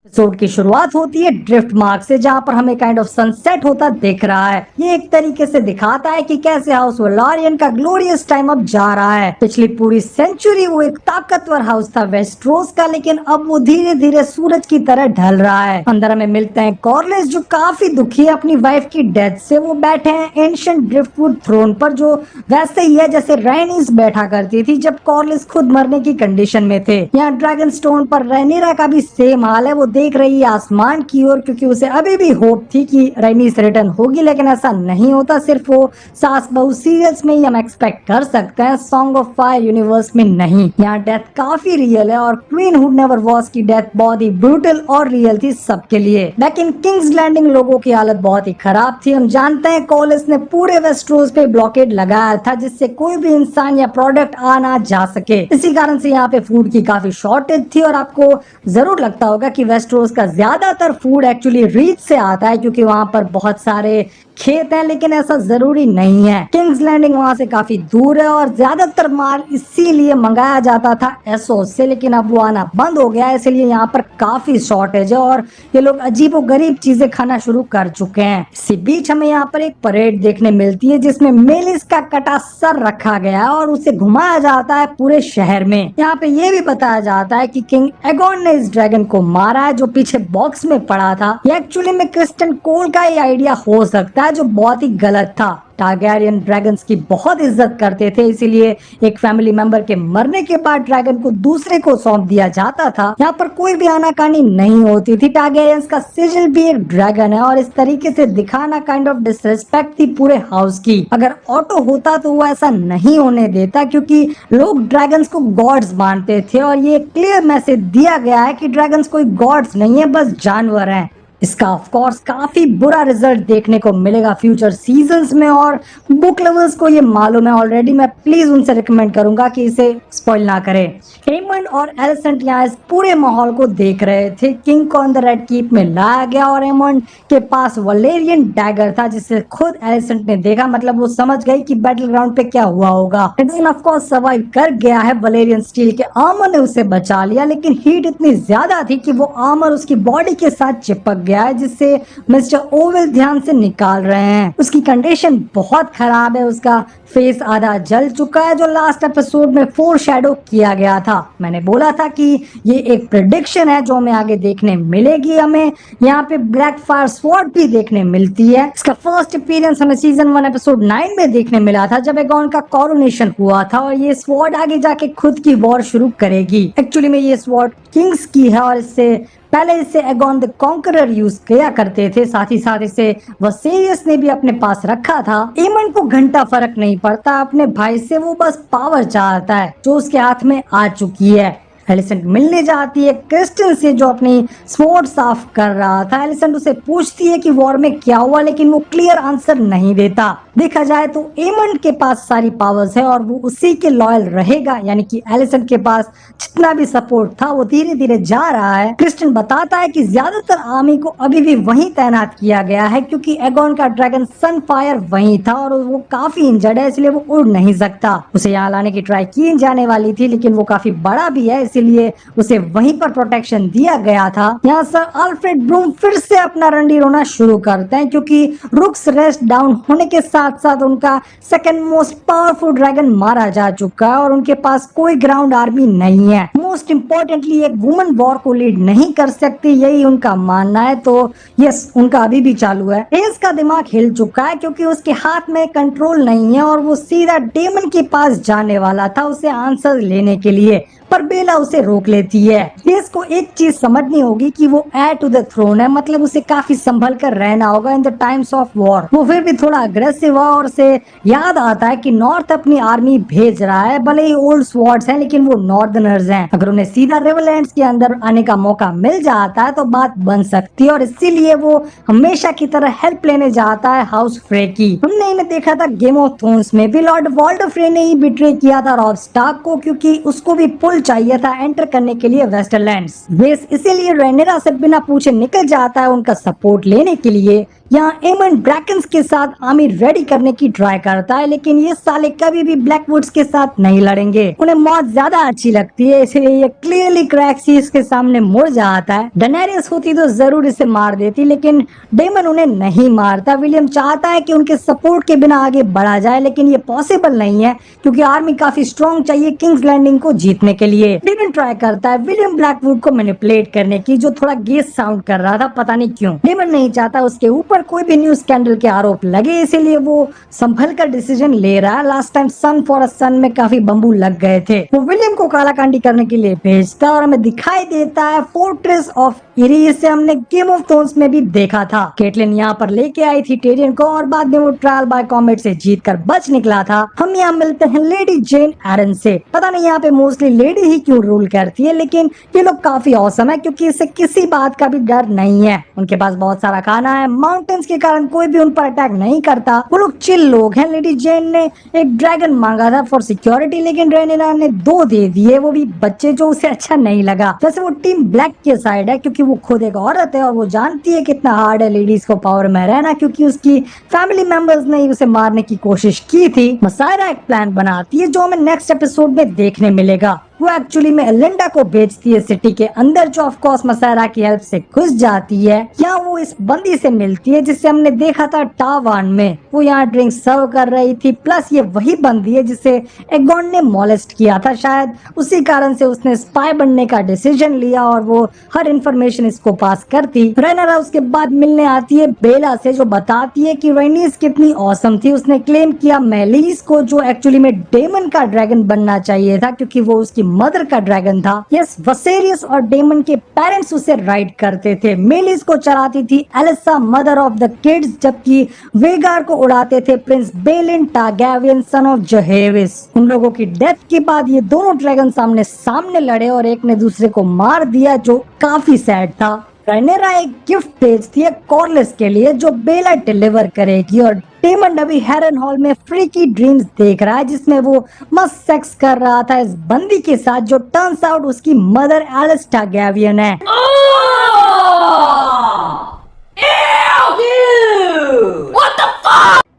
Episode की शुरुआत होती है ड्रिफ्ट मार्क से, जहां पर हमें काइंड ऑफ सनसेट होता दिख रहा है। ये एक तरीके से दिखाता है कि कैसे हाउस वलारियन का ग्लोरियस टाइम अब जा रहा है। पिछली पूरी सेंचुरी वो एक ताकतवर हाउस था वेस्टरोस का, लेकिन अब वो धीरे धीरे सूरज की तरह ढल रहा है। अंदर हमें मिलते हैं कॉर्लिस, जो काफी दुखी है अपनी वाइफ की डेथ से। वो बैठे हैं एंशिएंट ड्रिफ्टवुड थ्रोन पर, जो वैसे ही है जैसे रैनीस बैठा करती थी जब कॉर्लिस खुद मरने की कंडीशन में थे। यहाँ ड्रैगन स्टोन पर रैनीरा का भी सेम हाल है। वो देख रही है आसमान की ओर, क्योंकि उसे अभी भी होप थी कि रैनीस रिटर्न होगी, लेकिन ऐसा नहीं होता। सिर्फ वो सास बहू सीरियल्स में ही हम एक्सपेक्ट कर सकते हैं, सॉन्ग ऑफ फायर यूनिवर्स में नहीं। यहाँ डेथ काफी रियल है और क्वीन हु नेवर वॉज की डेथ बहुत ही ब्रूटल और रियल थी सबके लिए। लेकिन किंग्स लैंडिंग लोगों की हालत बहुत ही खराब थी। हम जानते हैं कॉलिस ने पूरे वेस्टरोस पे ब्लॉकेड लगाया था, जिससे कोई भी इंसान या प्रोडक्ट आ ना जा सके। इसी कारण से यहाँ पे फूड की काफी शॉर्टेज थी। और आपको जरूर लगता होगा कि वेस्टरोस का ज्यादातर फूड एक्चुअली रीच से आता है, क्योंकि वहां पर बहुत सारे खेत है, लेकिन ऐसा जरूरी नहीं है। किंग्स लैंडिंग वहां से काफी दूर है और ज्यादातर माल इसीलिए मंगाया जाता था एसोस से, लेकिन अब वो आना बंद हो गया है। इसलिए यहाँ पर काफी शॉर्टेज है और ये लोग अजीबो गरीब चीजें खाना शुरू कर चुके हैं। इसी बीच हमें यहाँ पर एक परेड देखने मिलती है, जिसमें मेलिस का कटा सर रखा गया है और उसे घुमाया जाता है पूरे शहर में। यहाँ पे ये भी बताया जाता है कि किंग एगोन ने इस ड्रैगन को मारा है, जो पीछे बॉक्स में पड़ा था। ये एक्चुअली में क्रिस्टन कोल का ही आइडिया हो सकता है, जो बहुत ही गलत था। टारगैरियन ड्रैगन्स की बहुत इज्जत करते थे, इसीलिए एक फैमिली मेंबर के मरने के बाद ड्रैगन को दूसरे को सौंप दिया जाता था। यहाँ पर कोई भी आनाकानी नहीं होती थी। टारगैरियंस का सिजिल भी एक ड्रैगन है और इस तरीके से दिखाना काइंड ऑफ डिसरिस्पेक्ट थी पूरे हाउस की। अगर ऑटो होता तो वो ऐसा नहीं होने देता, क्योंकि लोग ड्रैगन्स को गॉड्स मानते थे और ये क्लियर मैसेज दिया गया है कि ड्रैगन्स कोई गॉड्स नहीं है, बस जानवर हैं। इसका ऑफ कोर्स काफी बुरा रिजल्ट देखने को मिलेगा फ्यूचर सीजन्स में, और बुक लवर्स को ये मालूम है ऑलरेडी। मैं प्लीज उनसे रिकमेंड करूंगा कि इसे स्पॉइल ना करें। एमंड और एलिसेंट यहाँ इस पूरे माहौल को देख रहे थे। किंग को अंदर रेड कीप में लाया गया और एमंड के पास वलेरियन डैगर था, जिसे खुद एलिसेंट ने देखा। मतलब वो समझ गई कि बैटल ग्राउंड पे क्या हुआ होगा। लेकिन ऑफ कोर्स सर्वाइव कर गया है। वलेरियन स्टील के आर्मर ने उसे बचा लिया, लेकिन हीट इतनी ज्यादा थी कि वो आर्मर उसकी बॉडी के साथ चिपक गया है, जिससे मिस्टर ओवेल ध्यान से निकाल रहे हैं। उसकी कंडीशन बहुत खराब है। उसका फेस आधा जल चुका है, जो लास्ट एपिसोड में फोर शैडो किया गया था। मैंने बोला था कि ये एक प्रेडिक्शन है जो हमें आगे देखने मिलेगी। हमें यहाँ पे ब्लैक फायर स्वॉर्ड भी देखने मिलती है। इसका फर्स्ट अपीयरेंस हमें सीजन 1 एपिसोड 9 में देखने मिला था, जब एगॉन का कोरोनेशन हुआ था। और ये स्वॉर्ड आगे जाके खुद की वॉर शुरू करेगी। एक्चुअली में ये स्वॉर्ड किंग्स की है और इससे पहले इसे एगॉन द कॉन्करर यूज किया करते थे। साथ ही साथ इसे वसेरियस ने भी अपने पास रखा था। एमंड को घंटा फर्क नहीं पड़ता अपने भाई से, वो बस पावर चाहता है जो उसके हाथ में आ चुकी है। एलिसेंट मिलने जाती है क्रिस्टन से, जो अपनी स्वॉर्ड साफ कर रहा था। एलिसेंट उसे पूछती है कि वॉर में क्या हुआ, लेकिन वो क्लियर आंसर नहीं देता। देखा जाए तो एमंड के पास सारी पावर्स है और वो उसी के लॉयल रहेगा, यानी कि एलिसेंट के पास जितना भी सपोर्ट था वो धीरे धीरे जा रहा है। क्रिस्टन बताता है कि ज्यादातर आर्मी को अभी भी वहीं तैनात किया गया है, क्योंकि एगॉन का ड्रैगन सनफायर वहीं था और वो काफी इंजर्ड है, इसलिए वो उड़ नहीं सकता। उसे यहाँ लाने की ट्राई की जाने वाली थी, लेकिन वो काफी बड़ा भी है, इसीलिए उसे वहीं पर प्रोटेक्शन दिया गया था। यहाँ सर अल्फ्रेड ब्रूम फिर से अपना रंडी रोना शुरू करते हैं, क्योंकि रुक्स रेस्ट डाउन होने के साथ साथ उनका सेकंड मोस्ट पावरफुल ड्रैगन मारा जा चुका है और उनके पास कोई ग्राउंड आर्मी नहीं है। मोस्ट इम्पोर्टेंटली एक वुमन वॉर को लीड नहीं कर सकती, यही उनका मानना है। तो यस, उनका अभी भी चालू है। एस का दिमाग हिल चुका है, क्योंकि उसके हाथ में कंट्रोल नहीं है और वो सीधा डेमन के पास जाने वाला था उसे आंसर लेने के लिए, पर बेला उसे रोक लेती है। इसको एक चीज समझनी होगी कि वो हेयर टू द थ्रोन है, मतलब उसे काफी संभल कर रहना होगा in the times of war. वो फिर भी थोड़ा अग्रेसिव है और उसे याद आता है कि नॉर्थ अपनी आर्मी भेज रहा है। भले ही ओल्ड स्वॉर्ड्स हैं, लेकिन वो नॉर्दर्नर्स हैं। अगर उन्हें सीधा रिवरलैंड्स के अंदर आने का मौका मिल जाता है तो बात बन सकती है, और इसीलिए वो हमेशा की तरह हेल्प लेने जाता है हाउस फ्रे की। हमने इन्हें देखा था गेम ऑफ थ्रोन्स में भी। लॉर्ड वॉल्डर फ्रे ने ही बिट्रे किया था रॉब स्टार्क को, क्योंकि उसको भी पुल चाहिए था एंटर करने के लिए वेस्टरलैंड्स। वेस इसीलिए रेनेरा से बिना पूछे निकल जाता है उनका सपोर्ट लेने के लिए। यहाँ एमन ड्रैगन्स के साथ आर्मी रेडी करने की ट्राई करता है, लेकिन ये साले कभी भी ब्लैकवुड्स के साथ नहीं लड़ेंगे। उन्हें मौत ज्यादा अच्छी लगती है, इसलिए ये क्लियरली क्रैक्सिस के सामने मुड़ जाता है। डेनेरियस होती तो जरूर इसे मार देती, लेकिन डेमन उन्हें नहीं मारता। विलियम चाहता है कि उनके सपोर्ट के बिना आगे बढ़ा जाए, लेकिन ये पॉसिबल नहीं है क्योंकि आर्मी काफी स्ट्रॉन्ग चाहिए किंग्स लैंडिंग को जीतने के लिए। डेमन ट्राई करता है विलियम ब्लैकवुड को मैनिपुलेट करने की, जो थोड़ा गेस साउंड कर रहा था, पता नहीं क्यों। डेमन नहीं चाहता उसके ऊपर कोई भी न्यूज स्कैंडल के आरोप लगे, इसीलिए वो संभल कर डिसीजन ले रहा है। Last time sun for a sun में काफी बम्बू लग गए थे। वो विलियम को कालाकांडी करने के लिए भेजता है और हमें दिखाई देता है फोर्ट्रेस ऑफ इरी। इसे हमने गेम ऑफ थ्रोन्स में भी देखा था। केटलिन यहाँ पर लेके आई थी टेरियन को और बाद में वो ट्रायल बाय कॉम्बैट से जीतकर बच निकला था। हम यहाँ मिलते हैं लेडी जेन एरन से। पता नहीं यहाँ पे मोस्टली लेडी ही क्यों रूल करती है, लेकिन ये लोग काफी औसम है क्योंकि इससे किसी बात का भी डर नहीं है। उनके पास बहुत सारा खाना है, माउंटेन्स के कारण कोई भी उन पर अटैक नहीं करता। वो लोग चिल लोग हैं। लेडी जेन ने एक ड्रैगन मांगा था फॉर सिक्योरिटी, लेकिन रेनेरा ने 2 दे दिए, वो भी बच्चे, जो उसे अच्छा नहीं लगा। वैसे वो टीम ब्लैक के साइड है क्योंकि वो खुद एक औरत है और वो जानती है कितना हार्ड है लेडीज को पावर में रहना, क्योंकि उसकी फैमिली मेंबर्स ने उसे मारने की कोशिश की थी। मसायरा एक प्लान बनाती है जो हमें नेक्स्ट एपिसोड में देखने मिलेगा। वो एक्चुअली में एलिंडा को भेजती है सिटी के अंदर, जो ऑफ कोर्स मसायरा की हेल्प से घुस जाती है। यहाँ वो इस बंदी से मिलती है जिसे हमने देखा था टावान में। वो यहाँ ड्रिंक सर्व कर रही थी, प्लस ये वही बंदी है जिसे एगॉन ने मॉलेस्ट किया था। शायद उसी कारण से उसने स्पाई बनने का डिसीजन लिया और वो हर इंफॉर्मेशन इसको पास करती। रेनेरा उसके बाद मिलने आती है बेला से, जो बताती है कि रेनिस कितनी औसम थी। उसने क्लेम किया मेलिस को, जो एक्चुअली में डेमन का ड्रैगन बनना चाहिए था क्योंकि वो उसकी मदर का ड्रैगन था। यस, वसेरियस और डेमन के पेरेंट्स उसे राइड करते थे। मेलिस को चलाती थी Elisa, mother of the kids, जबकि वेगार को उड़ाते थे प्रिंस बेलिन टारगैरियन, सन ऑफ जहेविस। उन लोगों की डेथ के बाद ये दोनों ड्रैगन सामने सामने लड़े और एक ने दूसरे को मार दिया, जो काफी सैड था। रेनेरा एक गिफ्ट भेजती है कॉर्लिस के लिए, जो बेला डिलीवर करेगी, और डेमन अभी हेरन हॉल में फ्रीकी ड्रीम्स देख रहा है जिसमें वो मस्त सेक्स कर रहा था इस बंदी के साथ, जो टर्न्स आउट उसकी मदर एलिस टारगैरियन है।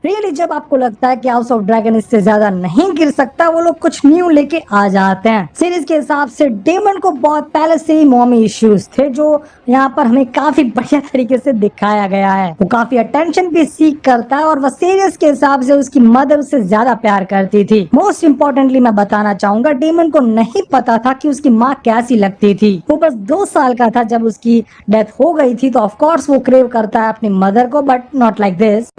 रियली जब आपको लगता है कि हाउस ऑफ ड्रैगन इससे ज्यादा नहीं गिर सकता, वो लोग कुछ न्यू लेके आ जाते हैं। सीरीज के हिसाब से डेमन को बहुत पहले से ही मॉमी इश्यूज थे, जो यहाँ पर हमें काफी बढ़िया तरीके से दिखाया गया है। वो काफी अटेंशन भी सीख करता है और वसेरियस के हिसाब से उसकी मदर उससे ज्यादा प्यार करती थी। मोस्ट इम्पोर्टेंटली मैं बताना चाहूंगा, डेमन को नहीं पता था कि उसकी माँ कैसी लगती थी। वो बस 2 साल का था जब उसकी डेथ हो गई थी, तो ऑफकोर्स वो क्रेव करता है अपनी मदर को, but not like this.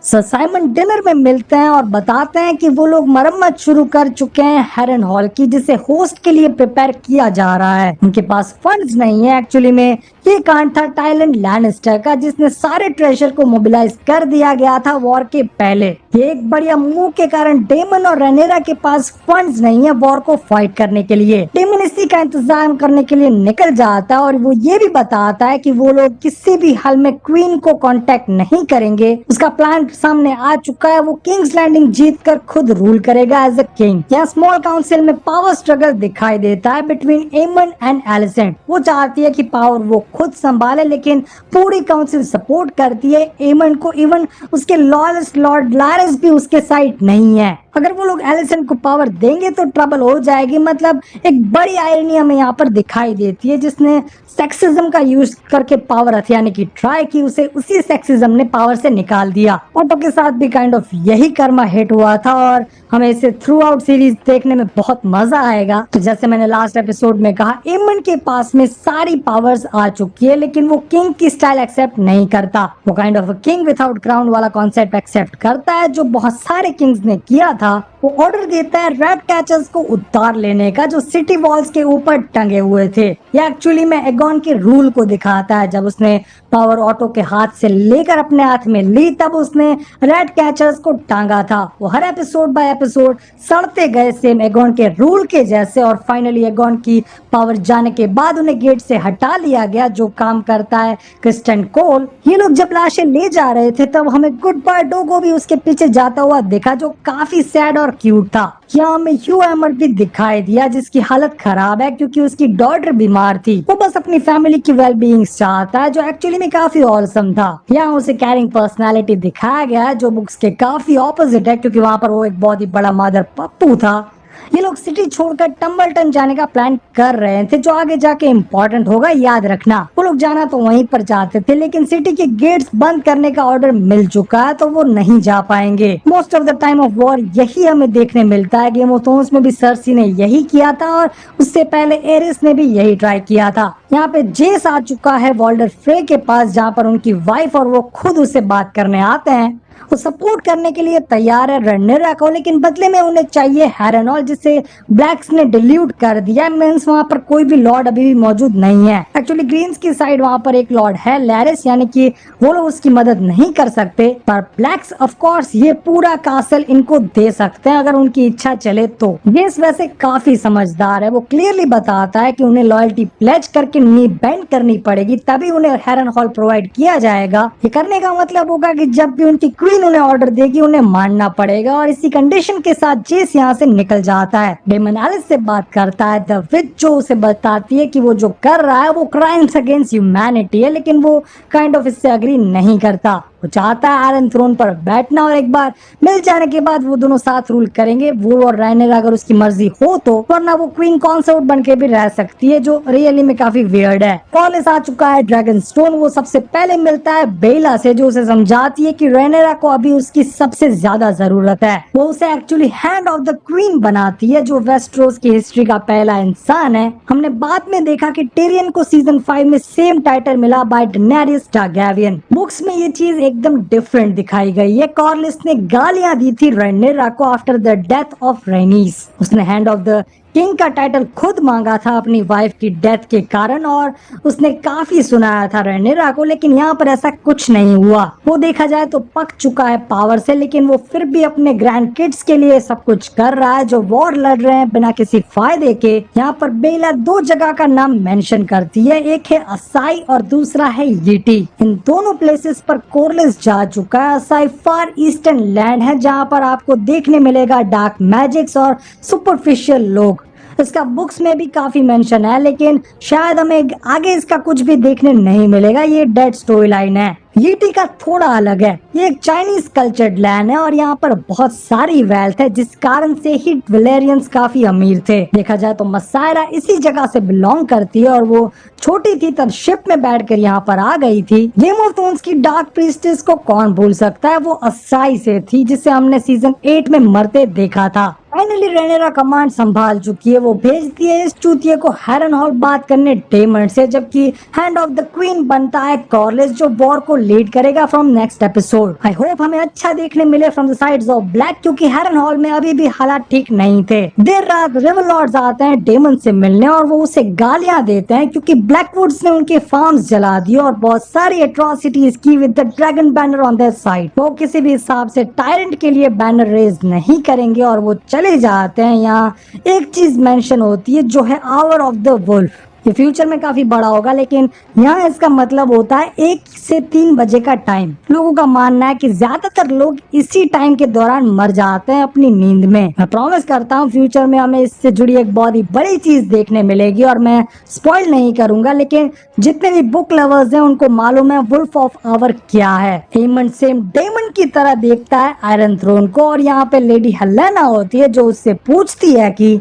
Sir Simon dinner में मिलते हैं और बताते हैं कि वो लोग मरम्मत शुरू कर चुके हैं हेरन हॉल की, जिसे होस्ट के लिए प्रिपेयर किया जा रहा है। उनके पास फंड्स नहीं है। एक्चुअली में ये कांड था टाइलन लैनिस्टर का, जिसने सारे ट्रेजर को मोबिलाइज कर दिया गया था वॉर के पहले। ये एक बढ़िया मूव के कारण डेमन और रेनेरा के पास फंड्स नहीं है वॉर को फाइट करने के लिए। डेमन इसी का इंतजाम करने के लिए निकल जाता है और वो ये भी बताता है कि वो लोग किसी भी हाल में क्वीन को कांटेक्ट नहीं करेंगे। उसका प्लान सामने आ चुका है। वो किंग्स लैंडिंग जीतकर खुद रूल करेगा एज अ किंग। यहाँ स्मॉल काउंसिल में पावर स्ट्रगल दिखाई देता है बिटवीन एमन एंड एलिसेंट। वो चाहती है कि पावर वो खुद संभाले, लेकिन पूरी काउंसिल सपोर्ट करती है एमन को। इवन उसके लॉयलिस्ट लॉर्ड लारेस भी उसके साइड नहीं है। अगर वो लोग एलिसेंट को पावर देंगे तो ट्रबल हो जाएगी। मतलब एक बड़ी आयरनी हमें यहाँ पर दिखाई देती है, जिसने सेक्सिज्म का यूज करके पावर हथियाने की ट्राई की, उसे उसी सेक्सिज्म ने पावर से निकाल दिया। ऑटो के साथ भी काइंड ऑफ यही कर्मा हिट हुआ था और हमें इसे थ्रू आउट सीरीज देखने में बहुत मजा आएगा। तो जैसे मैंने लास्ट एपिसोड में कहा, एमन के पास में सारी पावर्स आ चुकी है, लेकिन वो किंग की स्टाइल एक्सेप्ट नहीं करता। वो kind of king without crown वाला कॉन्सेप्ट एक्सेप्ट करता है, जो बहुत सारे किंग्स ने किया था। वो ऑर्डर देता है रेड कैचर्स को उतार लेने का, जो सिटी वॉल्स के ऊपर टंगे हुए थे। ये एक्चुअली में एगॉन के रूल को दिखाता है। जब उसने पावर ऑटो के हाथ से लेकर अपने हाथ में ली तब उसने रेड कैचर्स को टांगा था। वो हर एपिसोड बाय एपिसोड सड़ते गए सेम एगॉन के रूल के जैसे, और फाइनली एगॉन की पावर जाने के बाद उन्हें गेट से हटा लिया गया, जो काम करता है क्रिस्टन कोल। ये लोग जब लाशें ले जा रहे थे तब हमें गुड बाय डोगो भी उसके पीछे जाता हुआ दिखा, जो काफी सैड और क्यूट था। यहाँ हमें ह्यू एमर भी दिखाई दिया जिसकी हालत खराब है क्योंकि उसकी डॉटर बीमार थी। वो बस अपनी फैमिली की वेलबींग चाहता है, जो एक्चुअली में काफी ऑसम था। यहाँ उसे कैरिंग पर्सनालिटी दिखाया गया है जो बुक्स के काफी ऑपोजिट है, क्योंकि वहाँ पर वो एक बहुत ही बड़ा मदर पप्पू था। ये लोग सिटी छोड़कर टम्बलटन जाने का प्लान कर रहे थे, जो आगे जाके इम्पोर्टेंट होगा, याद रखना। वो लोग जाना तो वहीं पर जाते थे, लेकिन सिटी के गेट्स बंद करने का ऑर्डर मिल चुका है, तो वो नहीं जा पाएंगे। Most of the time of war यही हमें देखने मिलता है। गेम ऑफ थ्रोन्स में भी सर्सी ने यही किया था और उससे पहले एरिस ने भी यही ट्राई किया था। यहाँ पे जेस आ चुका है वॉल्डर फ्रे के पास, जहाँ पर उनकी वाइफ और वो खुद उससे बात करने आते हैं। वो सपोर्ट करने के लिए तैयार है रन्नेरा को, लेकिन बदले में उन्हें चाहिए हैरनॉल, जिसे ब्लैक्स ने डिल्यूट कर दिया। मींस वहाँ पर कोई भी लॉर्ड अभी भी मौजूद नहीं है। एक्चुअली ग्रीन्स की साइड वहाँ पर एक लॉर्ड है लैरिस, यानी कि वो लोग उसकी मदद नहीं कर सकते, पर ब्लैक्स ऑफ कोर्स ये पूरा कासल इनको दे सकते हैं अगर उनकी इच्छा चले तो। गेस वैसे काफी समझदार है, वो क्लियरली बताता है कि उन्हें लॉयल्टी प्लेज करके नी बेंड करनी पड़ेगी, तभी उन्हें हैरनहॉल प्रोवाइड किया जाएगा। ये करने का मतलब होगा कि जब भी उनकी क्वीन उन्हें ऑर्डर देगी उन्हें मानना पड़ेगा, और इसी कंडीशन के साथ जेस यहाँ से निकल जाता है। डेमन एलिस से बात करता है द विच, जो उसे बताती है कि वो जो कर रहा है वो क्राइम्स अगेंस्ट ह्यूमैनिटी है, लेकिन वो काइंड ऑफ इससे एग्री नहीं करता। वो चाहता है आयरन थ्रोन पर बैठना, और एक बार मिल जाने के बाद वो दोनों साथ रूल करेंगे, वो और रायनेरा अगर उसकी मर्जी हो तो, वरना वो क्वीन कॉन्सोर्ट बन के भी रह सकती है, जो रियली में काफी वियर्ड है। कॉलेस आ चुका है ड्रैगन स्टोन। वो सबसे पहले मिलता है बेला से, जो उसे समझाती है कि रायनेरा को अभी उसकी सबसे ज्यादा जरूरत है। वो उसे actually hand of the queen बनाती है, जो वेस्टरोस की हिस्ट्री का पहला इंसान है। हमने बाद में देखा कि टिरियन को सीजन 5 में सेम टाइटल मिला बाय डेनेरिस टारगैरियन। बुक्स में ये चीज एकदम डिफरेंट दिखाई गई है। कॉर्लिस ने गालियां दी थी रेनेरा को आफ्टर द डेथ ऑफ रेनीस। उसने हैंड ऑफ द किंग का टाइटल खुद मांगा था अपनी वाइफ की डेथ के कारण, और उसने काफी सुनाया था रेनेरा को, लेकिन यहाँ पर ऐसा कुछ नहीं हुआ। वो देखा जाए तो पक चुका है पावर से, लेकिन वो फिर भी अपने ग्रैंड किड्स के लिए सब कुछ कर रहा है, जो वॉर लड़ रहे हैं बिना किसी फायदे के। यहाँ पर बेला 2 जगह का नाम मेंशन करती है, एक है असाई और दूसरा है यीटी। इन दोनों प्लेसेस पर कोरलिस जा चुका है। असाई फार ईस्टर्न लैंड है, जहाँ पर आपको देखने मिलेगा डार्क मैजिक्स और सुपरफिशियल लोग। इसका बुक्स में भी काफी मेंशन है, लेकिन शायद हमें आगे इसका कुछ भी देखने नहीं मिलेगा। ये डेड स्टोरी लाइन है। यीटी का थोड़ा अलग है। ये एक चाइनीज कल्चर्ड लैंड है और यहाँ पर बहुत सारी वेल्थ है, जिस कारण से ही वेलेरियंस काफी अमीर थे। देखा जाए तो मसायरा इसी जगह से बिलोंग करती है, और वो छोटी थी तब शिप में बैठकर यहाँ पर आ गई थी। गेम ऑफ थ्रोन्स की डार्क प्रीस्टेस को कौन भूल सकता है, वो असाई से थी, जिसे हमने सीजन 8 में मरते देखा था। फाइनली रेनेरा कमांड संभाल चुकी है। वो भेजती है इस चूतिए को हैरनहॉल बात करने डेमन से, जबकि हैंड ऑफ द क्वीन बनता है कॉर्लिस, जो वॉर को लीड करेगा from next episode. I hope हमें अच्छा देखने मिले from the sides of black, क्योंकि हैरनहॉल में अभी भी हालात ठीक नहीं थे। देर रात रिवर लॉर्ड्स आते हैं डेमन से मिलने, और वो उसे गालियां देते हैं क्योंकि ब्लैकवुड्स ने उनके फार्म्स जला दिए और बहुत सारी एट्रोसिटीज की with the dragon banner on their side. वो किसी भी हिसाब से टायरेंट के लिए बैनर रेज नहीं करेंगे और वो चले जाते हैं। यहाँ एक चीज मेंशन होती है जो है आवर ऑफ द वुल्फ। ये फ्यूचर में काफी बड़ा होगा, लेकिन यहाँ इसका मतलब होता है 1 से 3 बजे का टाइम। लोगों का मानना है कि ज्यादातर लोग इसी टाइम के दौरान मर जाते हैं अपनी नींद में। मैं प्रॉमिस करता हूँ फ्यूचर में हमें इससे जुड़ी एक बहुत ही बड़ी चीज देखने मिलेगी, और मैं स्पॉइल नहीं करूंगा, लेकिन जितने भी बुक लवर्स हैं उनको मालूम है वुल्फ ऑफ आवर क्या है। एमंड सेम डेमन की तरह देखता है आयरन थ्रोन को, और यहाँ पे लेडी हेलेना होती है जो उससे पूछती है कि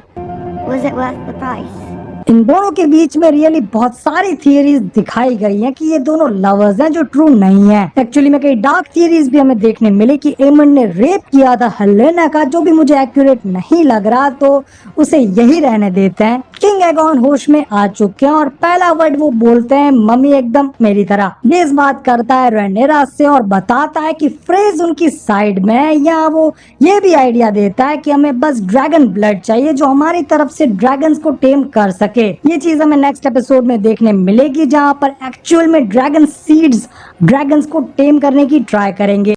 Was it worth the price? इन दोनों के बीच में रियली बहुत सारी थियरीज दिखाई गई हैं कि ये दोनों लवर्स हैं, जो ट्रू नहीं है। एक्चुअली में कई डार्क थियरीज भी हमें देखने मिली कि एमंड ने रेप किया था हेलेना का, जो भी मुझे एक्यूरेट नहीं लग रहा, तो उसे यही रहने देते हैं। किंग एगॉन होश में आ चुके हैं और पहला वर्ड वो बोलते हैं मम्मी एकदम मेरी तरह। ये इस बात करता है रेनेरा से और बताता है कि फ्रेज उनकी साइड में है, या वो ये भी आइडिया देता है कि हमें बस ड्रैगन ब्लड चाहिए जो हमारी तरफ से ड्रैगन्स को टेम कर सके। ये चीज हमें नेक्स्ट एपिसोड में देखने मिलेगी जहाँ पर एक्चुअल में ड्रैगन सीड्स ड्रैगन्स को टेम करने की ट्राई करेंगे।